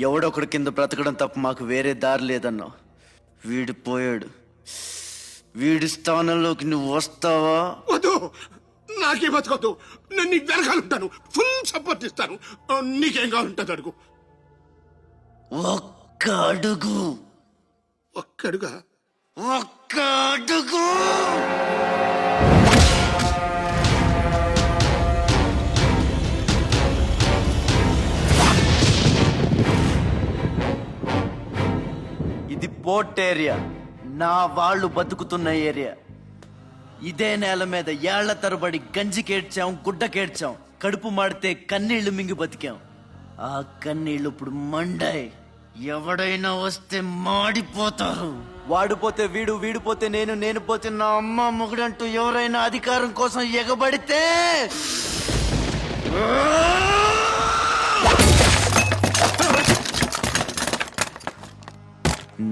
ఎవడొకడు కింద బ్రతకడం తప్ప మాకు వేరే దారి లేదన్నా. వీడు పోయాడు. వీడి స్థానంలోకి నువ్వు వస్తావా? వద్దు, నాకే బతకొద్దు. నేను నీకు వెనకాలంటాను, ఫుల్ సపోర్ట్ ఇస్తాను. నీకేం కావాలంటుంది అడుగు. ఒక్క అడుగు. ఒక్కడుగా? ఒక్క అడుగు. ఇది పోర్ట్ ఏరియా, నా వాళ్ళు బతుకుతున్న ఏరియా. ఇదే నేల మీద ఏళ్ల తరబడి గంజికేడ్చాం, గుడ్డకేడ్చాం, కడుపు మాడితే కన్నీళ్లు మింగి బతికాం. ఆ కన్నీళ్లు ఇప్పుడు మండాయి. ఎవడైనా వస్తే మాడిపోతారు. వాడిపోతే వీడు, వీడిపోతే నేను, నేను పోతే నా అమ్మ మొగుడంటూ ఎవరైనా అధికారం కోసం ఎగబడితే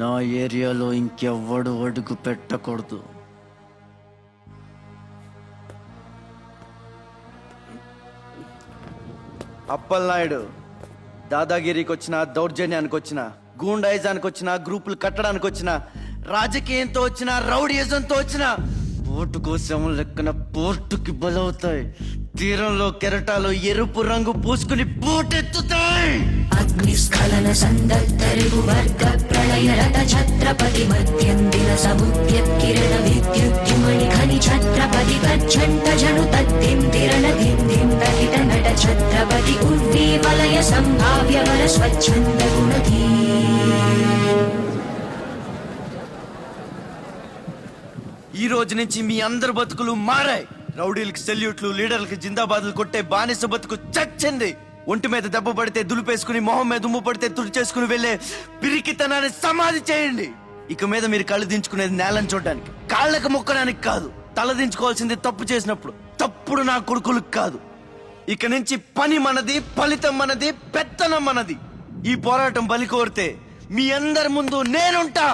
నా ఏరియాలో ఇంకెవ్వడు అడుగు పెట్టకూడదు. అప్పలనాయుడు దాదాగిరికి వచ్చిన, దౌర్జన్యానికి వచ్చిన, గూండాయిజానికి వచ్చిన, గ్రూపులు కట్టడానికి వచ్చిన, రాజకీయంతో వచ్చిన, రౌడీయిజంతో వచ్చిన, ఓటు కోసం లెక్కన పోర్టుకి బలవుతాయి. తీరంలో కెరటాలు ఎరుపు రంగు పూసుకుని పోటెత్తుతాయి. అగ్నిస్ఖలన సందర్భ వర్గ ప్రళయ రథ ఛత్రపతి మధ్యందిన సముద్యత్కిరణ విద్యుద్యుమణి ఖని ఛత్రపతి గచ్చంత జను తద్దింతిరణ దిందిం తహిత నట ఛత్రపతి ఉర్వీ వలయ సంభావ్య వర స్వచ్ఛంద గుణధీ. ఈ రోజు నుంచి మీ అందరి బతుకులు మారాయి. రౌడీలకు సెల్యూట్లు, లీడర్లకు జిందాబాదులు కొట్టే బానిస బతుకు చచ్చింది. ఒంటి మీద దెబ్బ పడితే దులిపేసుకుని, మొహం మీద ఉమ్ము పడితే తుడిచేసుకుని వెళ్లే పిరికితనాన్ని సమాధి చేయండి. ఇక మీద మీరు కళ్ళు దించుకునేది నేలను చూడడానికి, కాళ్ళకు మొక్కడానికి కాదు. తల దించుకోవాల్సింది తప్పు చేసినప్పుడు, తప్పుడు నా కొడుకులకు కాదు. ఇక నుంచి పని మనది, ఫలితం మనది, పెత్తనం మనది. ఈ పోరాటం బలి కోరితే మీ అందరి ముందు నేనుంటా.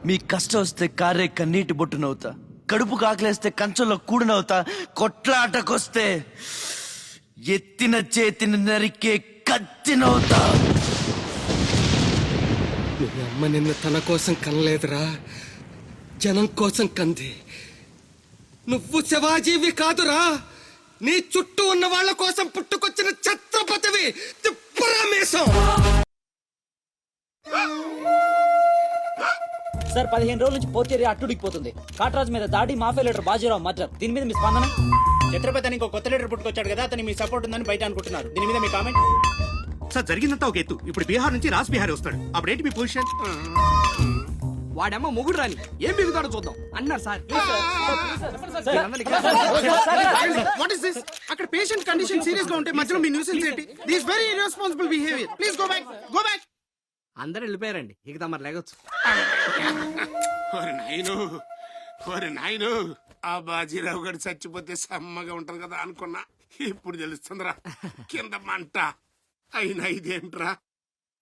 మీ కష్టం వస్తే కారే కన్నీటి బొట్టునవుతా, కడుపు కాకలేస్తే కంచంలో కూడినవుతా, కొట్లాటకొస్తే ఎత్తిన చేతిని నరికే కత్తినవుతా. మీ అమ్మ నిన్ను తన కోసం కనలేదురా, జనం కోసం కంది. నువ్వు శివాజీవి కాదురా, నీ చుట్టూ ఉన్న వాళ్ళ కోసం పుట్టుకొచ్చిన ఛత్రపతివి. తిప్పరామేశం. సార్ 15 రోజుల నుంచి పోర్చేరి అట్టుడికిపోతుంది. కాట్రాజ్ మీద దాడి, మాఫియా లీడర్ బాజీరావు మర్డర్. దీని మీద మీ స్పందన? ఛత్రపతి అని ఇంకో కొత్త లీడర్ పుట్టుకొచ్చాడు కదా, అతని మీ సపోర్ట్ ఉందని బయట అనుకుంటున్నారు. దీని మీద మీ కామెంట్? సార్, జరిగిందంతా ఒక ఎత్తు. ఇప్పుడు బీహార్ నుంచి రాజ్ బిహారీ వస్తాడు. అప్పుడేంటి మీ పొజిషన్? వాడమ్మ మొగుడు రాని ఏం బిగుతాడో చూద్దాం అన్నారు సార్. What is this? అక్కడ పేషెంట్ కండిషన్ సీరియస్ గా ఉంటే మధ్యలో మీ న్యూసెన్స్ ఏంటి? This very irresponsible behaviour. Please go back, go back. అందరు వెళ్ళిపోయారండి, ఇక తమరు లేగొచ్చు. ఓరి నాయను, ఆ బాజీరావు గారు చచ్చిపోతే సమ్మగా ఉంటది కదా అనుకున్నా. ఇప్పుడు తెలుస్తుందిరా కింద మంట. అయినా ఇదేంట్రా,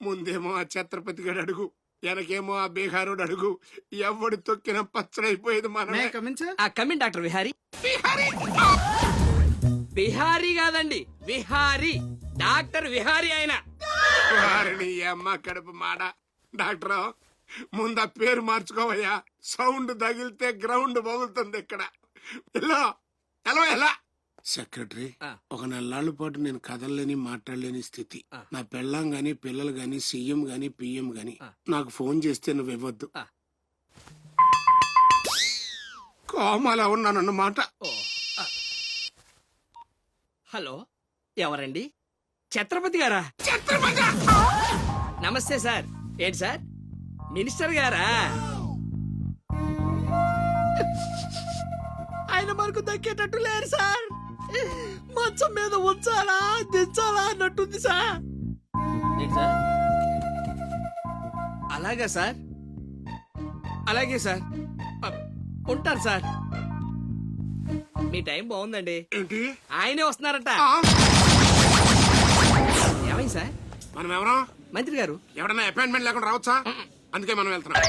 ముందేమో ఆ ఛత్రపతి గడు అడుగు, వెనకేమో ఆ బీహారుడు అడుగు. ఎవడు తొక్కిన పచ్చడైపోయేది మన. Come in doctor Vihari. బిహారీ కాదండి, విహారీ. డాక్టర్ విహారీ ఆయన. వారిని అమ్మ కడుపు మాడ. డాక్టర్, ముందు ఆ పేరు మార్చుకోవయ్యా. సౌండ్ తగిలితే గ్రౌండ్ పగులుతుంది ఇక్కడ. ఎలా సెక్రటరీ, ఒక 4 నాళ్ళ పాటు నేను కదలలేని, మాట్లాడలేని స్థితి. నా పెళ్ళాం గాని, పిల్లలు గాని, సీఎం గాని, పిఎం గాని నాకు ఫోన్ చేస్తే నువ్వు ఇవ్వద్దు. కోమాలో ఉన్నానన్నమాట. హలో, ఎవరండి? ఛత్రపతి గారా? నమస్తే సార్. ఏంటి సార్, మినిస్టర్ గారా? ఆయన మనకు దక్కేటట్టు లేరు సార్. మంచం మీద ఉంచాలా దించాలా అన్నట్టుంది సార్. అలాగా సార్, అలాగే సార్, ఉంటారు సార్. మీ టైం బాగుందండి. ఏంటి? ఆయనే వస్తున్నారట. ఏమైంది సార్? మనం ఎవరో మంత్రి గారు ఎవడన్నా అపాయింట్మెంట్ లేకుండా రావచ్చా? అందుకే మనం వెళ్తున్నాం.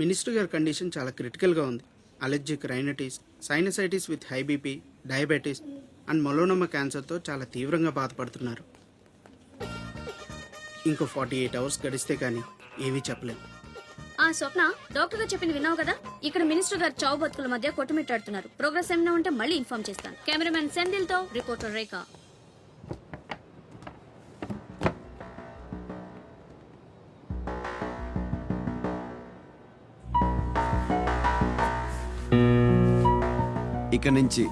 మినిస్టర్ గారి కండిషన్ చాలా క్రిటికల్ గా ఉంది. Allergic rhinitis, sinusitis with high BP, diabetes and melanoma క్యాన్సర్తో చాలా తీవ్రంగా బాధపడుతున్నారు. ఇంకో 48 అవర్స్ గడిస్తే కానీ ఏమీ చెప్పలేము. ఆ స్వప్న, డాక్టర్ గారు చెప్పింది విన్నావు కదా? ఇక్కడ మినిస్టర్ గారు చావు బతుకుల మధ్య కొట్టుమిట్టాడుతున్నారు. ప్రోగ్రెస్ ఏమైనా ఉంటే మళ్ళీ ఇన్ఫార్మ్ చేస్తాను. కెమెరామెన్ సెందిల్ తో రిపోర్టర్ రేఖ. ఇక నుంచి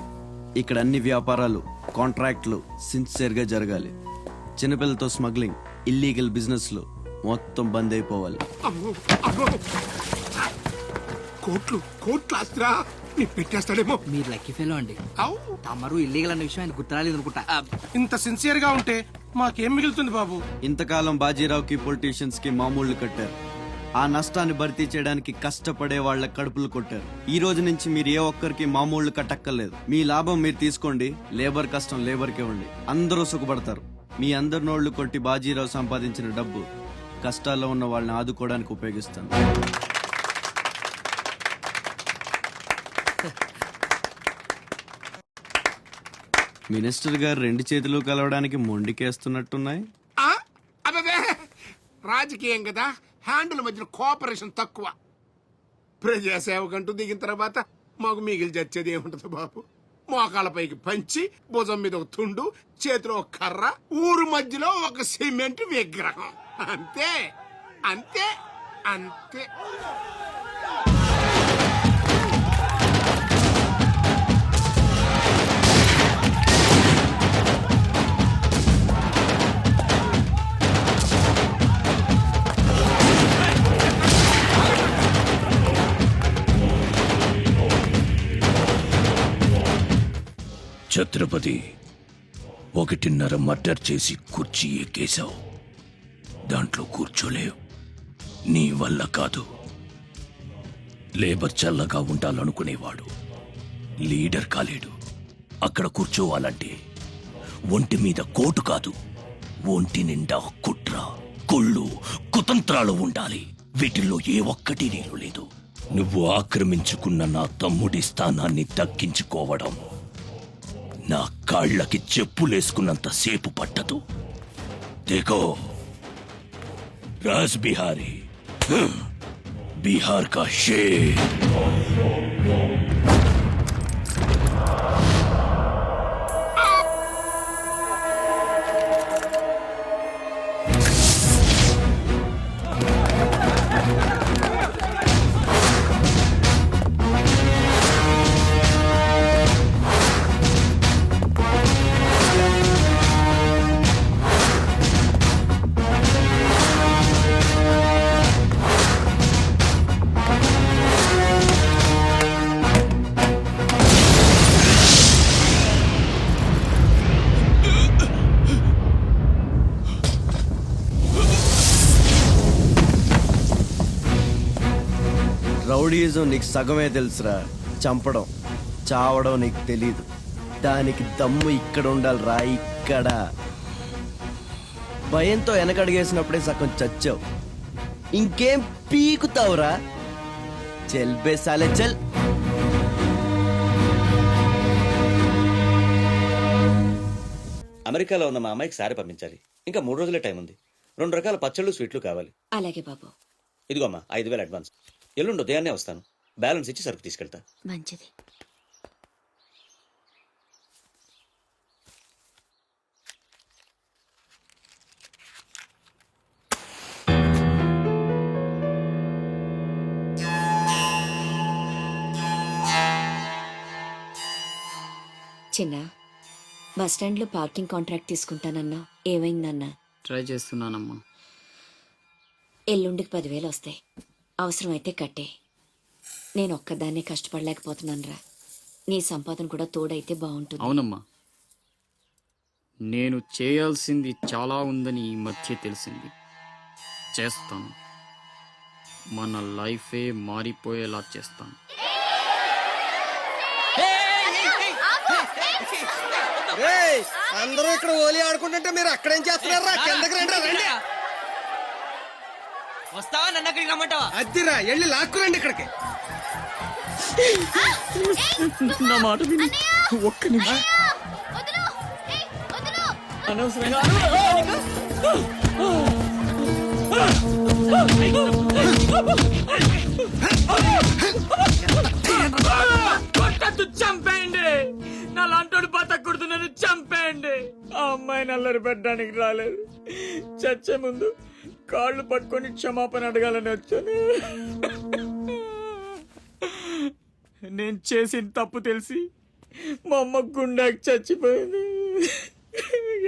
ఇక్కడ అన్ని వ్యాపారాలు, కాంట్రాక్ట్లు సిన్సియర్గా జరగాలి. చిన్నపిల్లలతో స్మగ్లింగ్, ఇల్లీగల్ బిజినెస్లు మొత్తం బంద్ అయిపోవాలి. అమ్మో అమ్మో, కోట్లు ఆస్తిరా నీ పెట్టేస్తాడేమో. మీరు లక్కీ ఫెలో అండి. అవు తమరు ఇల్లీగల్ అన్న విషయం ఆయన గుర్తురాలేదు అనుకుంటా. ఇంత సిన్సియర్ గా ఉంటే మాకేం మిగులుతుంది బాబు? ఇంతకాలం బాజీరావుకి పొలిటీషియన్స్ కి మామూళ్లు కట్టారు. ఆ నష్టాన్ని భర్తీ చేయడానికి కష్టపడే వాళ్ళ కడుపులు కొట్టారు. ఈ రోజు నుంచి మీరు ఏ ఒక్కరికి మామూళ్లు కట్టక్కర్లేదు. మీ లాభం మీరు తీసుకోండి, లేబర్ కష్టం లేబర్కే ఉండి అందరూ సుఖపడతారు. మీ అందరి నోళ్లు కొట్టి బాజీరావు సంపాదించిన డబ్బు కష్టాల్లో ఉన్న వాళ్ళని ఆదుకోవడానికి ఉపయోగిస్తాను. మినిస్టర్ గారు 2 చేతులు కలవడానికి మొండికేస్తున్నట్టున్నాయి. అదే రాజకీయం కదా, హ్యాండిల్ మధ్యన కోఆపరేషన్ తక్కువ. ప్రజాసేవకంటూ దిగిన తర్వాత మాకు మిగిలి చచ్చేది ఏముంటది బాబు? మోకాళ్ళ పైకి పంచి, భుజం మీద ఒక తుండు, చేతిలో ఒక కర్ర, ఊరు మధ్యలో ఒక సిమెంట్ విగ్రహం. అంతే అంతే అంతే. ఛత్రపతి, 1.5 మర్డర్ చేసి కుర్చీ ఎక్కేశావు. దాంట్లో కూర్చోలేవు. నీ వల్ల కాదు. లేబర్ చల్లగా ఉండాలనుకునేవాడు లీడర్ కాలేడు. అక్కడ కూర్చోవాలంటే ఒంటి మీద కోటు కాదు, ఒంటి నిండా కుట్ర, కుళ్ళు, కుతంత్రాలు ఉండాలి. వీటిల్లో ఏ ఒక్కటి నేను లేదు. నువ్వు ఆక్రమించుకున్న నా తమ్ముడి స్థానాన్ని దక్కించుకోవడం నా కాళ్ళకి చెప్పులేసుకున్నంత సేపు పట్టదు. देखो राज बिहारी, बिहार का शेर. రౌడీజం నీకు సగమే తెలుసురా. చంపడం, చావడం నీకు తెలీదు. దానికి దమ్ము ఇక్కడ ఉండాలిరా, ఇక్కడ. భయంతో వెనకడిగేసినప్పుడే సగం చచ్చావు. ఇంకేం పీకుతావురా? చెల్ బేసాలే చెల్. అమెరికాలో ఉన్న మా అమ్మాయికి సారీ పంపించాలి. ఇంకా 3 రోజులే టైం ఉంది. 2 రకాల పచ్చళ్ళు, స్వీట్లు కావాలి. అలాగే బాబు. ఇదిగో అమ్మా 5,000 అడ్వాన్స్. ఎల్లుండి ఉదయాన్నే వస్తాను. బ్యాలెన్స్ ఇచ్చి సరుకు తీసుకెళ్తా. మంచిది. చిన్న, బస్ స్టాండ్ లో పార్కింగ్ కాంట్రాక్ట్ తీసుకుంటానన్నా, ఏమైందన్నా? ట్రై చేస్తున్నానమ్మా. ఎల్లుండికి 10,000 వస్తాయి. అవసరమైతే కట్టే. నేను ఒక్కదాన్నే కష్టపడలేకపోతున్నానురా. నీ సంపాదన కూడా తోడైతే బాగుంటుంది. అవునమ్మా, నేను చేయాల్సింది చాలా ఉందని ఈ మధ్య తెలిసింది. చేస్తాను. మన లైఫే మారిపోయేలా చేస్తాను. అందరూ ఇక్కడ ఓలి ఆడుకుంటుంటే మీరు అక్కడేం చేస్తున్నారా? కిందకి రండి. వస్తావా? నన్ను అక్కడికి రమ్మంటావా? అద్దిరా, వెళ్ళి లాక్కురండి ఇక్కడికి. నా మాట విని ఒక్క నిమిషం. అనవసరంగా కొట్టద్దు, చంపేయండి. నా లాంటోడు బతకూడదు, నన్ను చంపేయండి. ఆ అమ్మాయిని అల్లరి పెట్టడానికి రాలేదు, చచ్చే ముందు కాళ్ళు పట్టుకొని క్షమాపణ అడగాలని వచ్చాను. నేను చేసిన తప్పు తెలిసి మా అమ్మ గుండెకి చచ్చిపోయింది.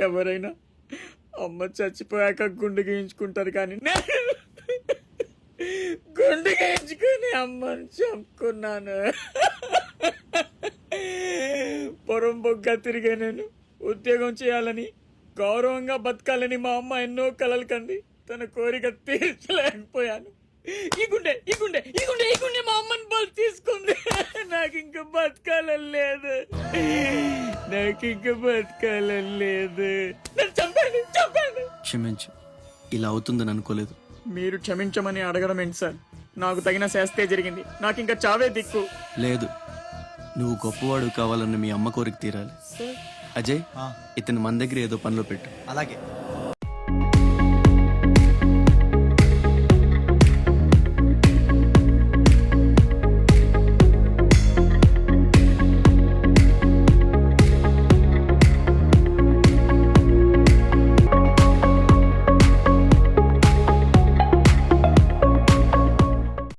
ఎవరైనా అమ్మ చచ్చిపోయాక గుండె గీయించుకుంటారు, కానీ నేను గుండె గీయించుకుని అమ్మని చంపుకున్నాను. పొరం బొగ్గ తిరిగే నేను ఉద్యోగం చేయాలని, గౌరవంగా బతకాలని మా అమ్మ ఎన్నో కలలు కంది. తన కోరిక తీర్చలేకపోయాను. ఈ గుండె ఈ గుండె ఈ గుండె ఈ గుండె మా అమ్మని బలి తీసుకుంది. నాకు ఇంకా బతకాలని లేదు, నాకు ఇంకా బతకాలని లేదు. నన్ను చంపండి, చంపండి. క్షమించు, ఇలా అవుతుందని అనుకోలేదు. మీరు క్షమించమని అడగడం ఏంటి సార్? నాకు తగిన శాస్తే జరిగింది, నాకు ఇంకా చావే దిక్కు. లేదు, నువ్వు గొప్పవాడు కావాలన్న మీ అమ్మ కోరిక తీరాలి. అజయ్, ఇతను మన దగ్గర ఏదో పనిలో పెట్టు. అలాగే